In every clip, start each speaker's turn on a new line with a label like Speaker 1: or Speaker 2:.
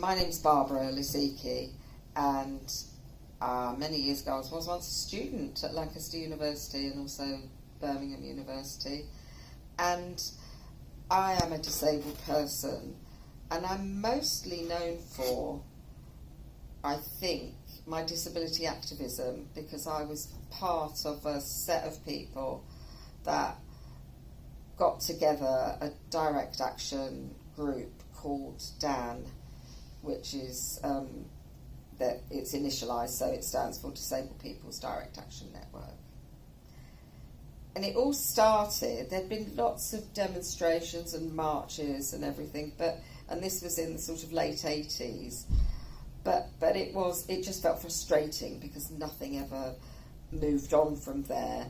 Speaker 1: My name's Barbara Lisicki, and many years ago I was once a student at Lancaster University and also Birmingham University, and I am a disabled person, and I'm mostly known for, I think, my disability activism, because I was part of a set of people that got together a direct action group called DAN, which is that it's initialised, so it stands for Disabled People's Direct Action Network. And it all started, there'd been lots of demonstrations and marches and everything, and this was in the sort of late 80s, but it just felt frustrating because nothing ever moved on from there.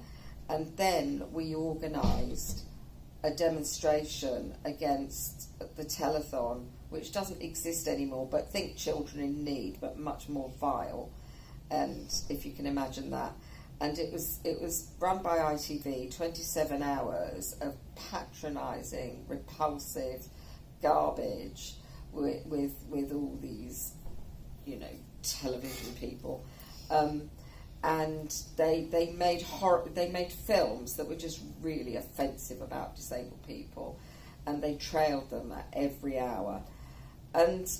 Speaker 1: And then we organised a demonstration against the telethon, which doesn't exist anymore, but think Children in Need, but much more vile, and if you can imagine that. And it was run by ITV, 27 hours of patronising, repulsive garbage with all these, television people. And they made films that were just really offensive about disabled people, and they trailed them at every hour. And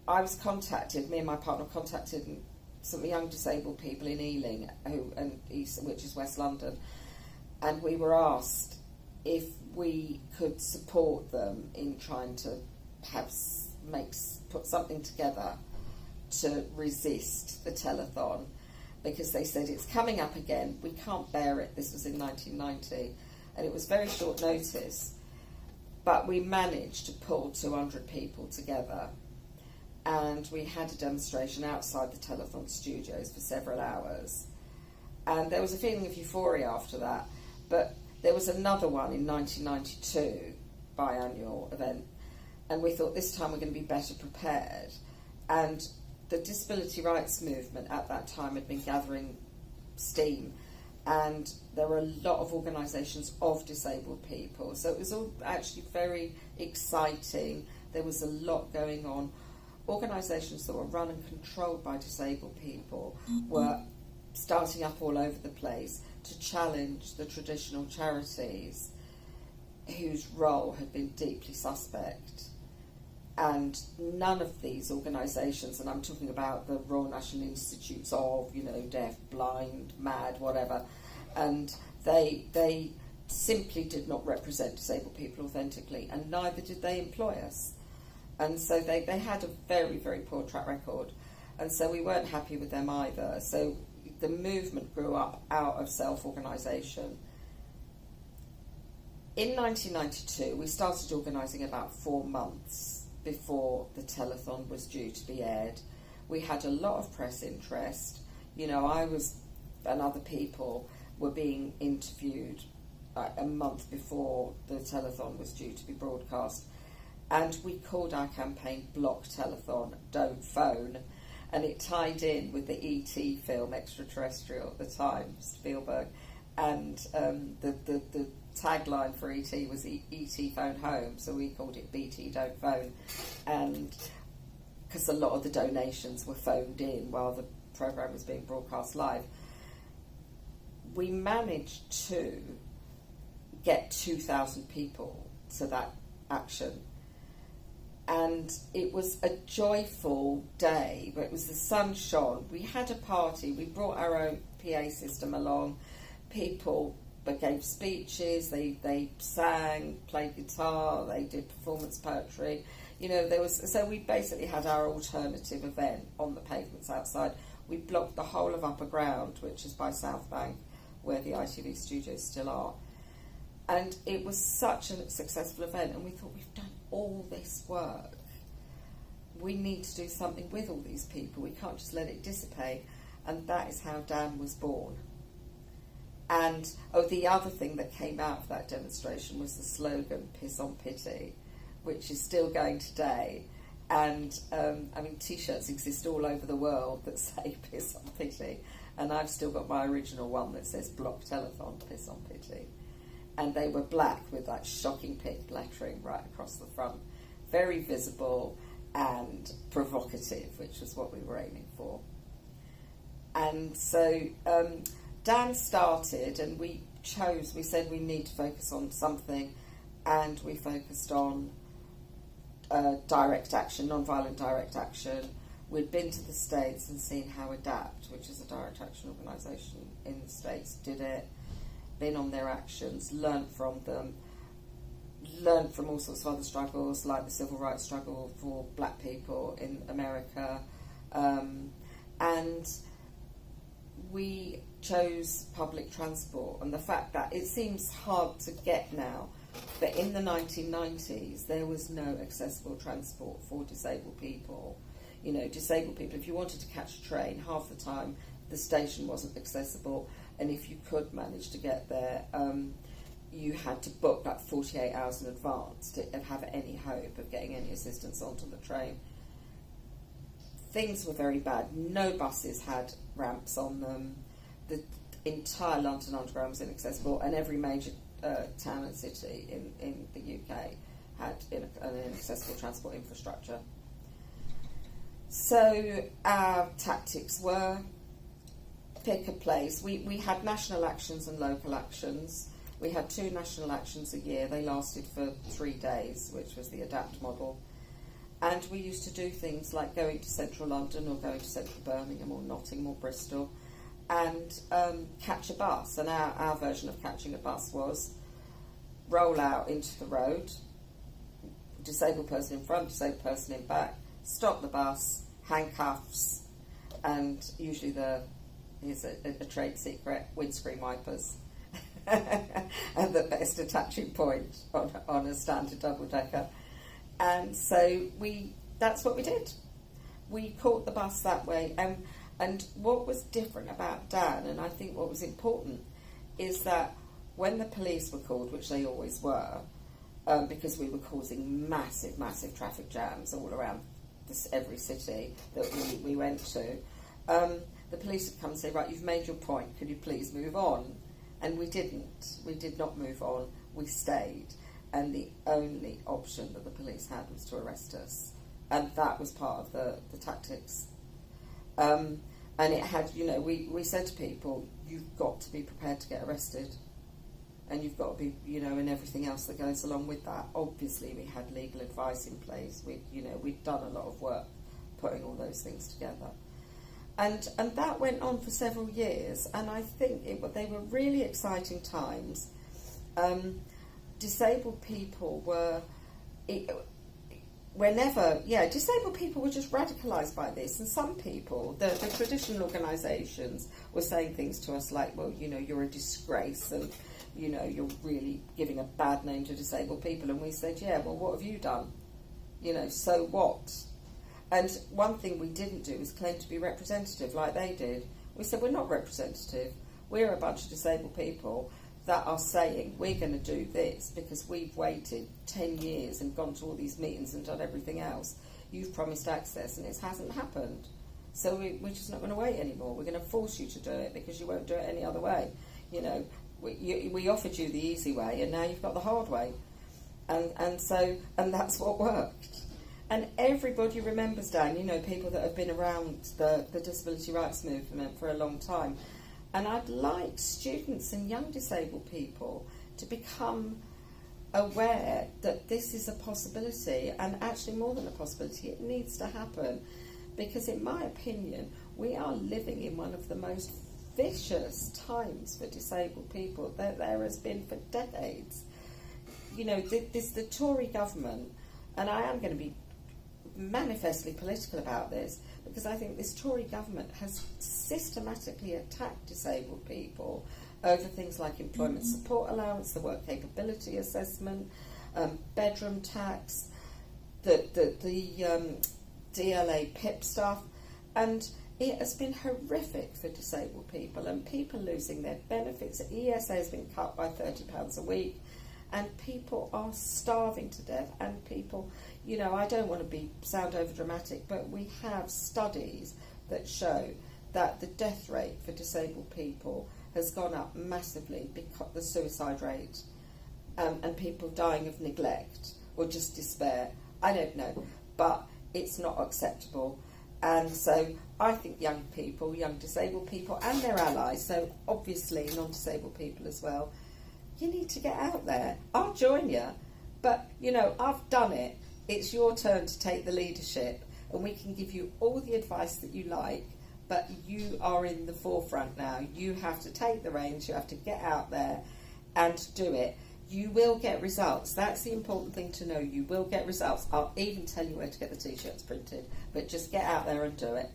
Speaker 1: I was contacted, me and my partner contacted some young disabled people in Ealing, which is West London, and we were asked if we could support them in trying to put something together to resist the telethon, because they said it's coming up again, we can't bear it. This was in 1990, and it was very short notice, but we managed to pull 200 people together, and we had a demonstration outside the telethon studios for several hours, and there was a feeling of euphoria after that. But there was another one in 1992, biannual event, and we thought this time we're going to be better prepared. And the disability rights movement at that time had been gathering steam, and there were a lot of organisations of disabled people, so it was all actually very exciting. There was a lot going on. Organisations that were run and controlled by disabled people were starting up all over the place to challenge the traditional charities whose role had been deeply suspect. And none of these organisations, and I'm talking about the Royal National Institutes of, deaf, blind, mad, whatever, and they simply did not represent disabled people authentically, and neither did they employ us. And so they had a very, very poor track record, and so we weren't happy with them either. So the movement grew up out of self-organisation. In 1992, we started organising about 4 months before the telethon was due to be aired. We had a lot of press interest. I was, and other people were being interviewed a month before the telethon was due to be broadcast. And we called our campaign Block Telethon, Don't Phone. And it tied in with the E.T. film, Extraterrestrial, at the time, Spielberg. And the tagline for E.T. was E.T. Phone Home, so we called it BT Don't Phone. And because a lot of the donations were phoned in while the programme was being broadcast live, we managed to get 2,000 people to that action. And it was a joyful day, but the sun shone. We had a party, we brought our own PA system along, people gave speeches, they sang, played guitar, they did performance poetry. So we basically had our alternative event on the pavements outside. We blocked the whole of Upper Ground, which is by South Bank, where the ITV studios still are. And it was such a successful event, and we thought, we've done all this work. We need to do something with all these people. We can't just let it dissipate. And that is how Dan was born. And the other thing that came out of that demonstration was the slogan, Piss on Pity, which is still going today. And, T-shirts exist all over the world that say Piss on Pity. And I've still got my original one that says Block Telethon, Piss on Pity. And they were black with that shocking pink lettering right across the front. Very visible. and provocative, which was what we were aiming for. And so Dan started, and we said we need to focus on something, and we focused on direct action, non-violent direct action. We'd been to the States and seen how ADAPT, which is a direct action organisation in the States, did it, been on their actions, learnt from them, learned from all sorts of other struggles, like the civil rights struggle for black people in America, and we chose public transport. And the fact that it seems hard to get now, but in the 1990s there was no accessible transport for disabled people. You know, disabled people, if you wanted to catch a train, half the time the station wasn't accessible, and if you could manage to get there, you had to book like 48 hours in advance to have any hope of getting any assistance onto the train. Things were very bad. No buses had ramps on them. The entire London Underground was inaccessible, and every major town and city in the UK had an inaccessible transport infrastructure. So our tactics were pick a place. We had national actions and local actions. We had 2 national actions a year. They lasted for 3 days, which was the ADAPT model. And we used to do things like going to central London or going to central Birmingham or Nottingham or Bristol and catch a bus. And our version of catching a bus was roll out into the road, disabled person in front, disabled person in back, stop the bus, handcuffs, and usually here's a trade secret, windscreen wipers. And the best attaching point on a standard double-decker. And so that's what we did. We caught the bus that way. And what was different about Dan, and I think what was important, is that when the police were called, which they always were, because we were causing massive, massive traffic jams all around every city that we went to, the police would come and say, right, you've made your point, could you please move on? And we didn't. We did not move on. We stayed. And the only option that the police had was to arrest us. And that was part of the tactics. And it had, we said to people, you've got to be prepared to get arrested. And you've got to be, and everything else that goes along with that. Obviously, we had legal advice in place. We'd done a lot of work putting all those things together. And that went on for several years, and I think they were really exciting times. Disabled people disabled people were just radicalised by this, and some people, the traditional organisations, were saying things to us like, well, you're a disgrace, and you're really giving a bad name to disabled people. And we said, yeah, well, what have you done? So what? And one thing we didn't do was claim to be representative like they did. We said, we're not representative. We're a bunch of disabled people that are saying we're going to do this because we've waited 10 years and gone to all these meetings and done everything else. You've promised access and it hasn't happened. So we're just not going to wait anymore. We're going to force you to do it because you won't do it any other way. We offered you the easy way and now you've got the hard way. And that's what worked. And everybody remembers Dan, people that have been around the disability rights movement for a long time. And I'd like students and young disabled people to become aware that this is a possibility, and actually more than a possibility, it needs to happen. Because in my opinion, we are living in one of the most vicious times for disabled people that there has been for decades. The Tory government, and I am going to be manifestly political about this, because I think this Tory government has systematically attacked disabled people over things like employment support allowance, the work capability assessment, bedroom tax, the DLA PIP stuff, and it has been horrific for disabled people, and people losing their benefits. ESA has been cut by £30 a week, and people are starving to death, and people, I don't want to sound over dramatic, but we have studies that show that the death rate for disabled people has gone up massively, because the suicide rate, and people dying of neglect or just despair. I don't know, but it's not acceptable. And so I think young people, young disabled people and their allies, so obviously non-disabled people as well, you need to get out there. I'll join you, but I've done it. It's your turn to take the leadership, and we can give you all the advice that you like, but you are in the forefront now. You have to take the reins, you have to get out there and do it. You will get results. That's the important thing to know. You will get results. I'll even tell you where to get the t-shirts printed, but just get out there and do it.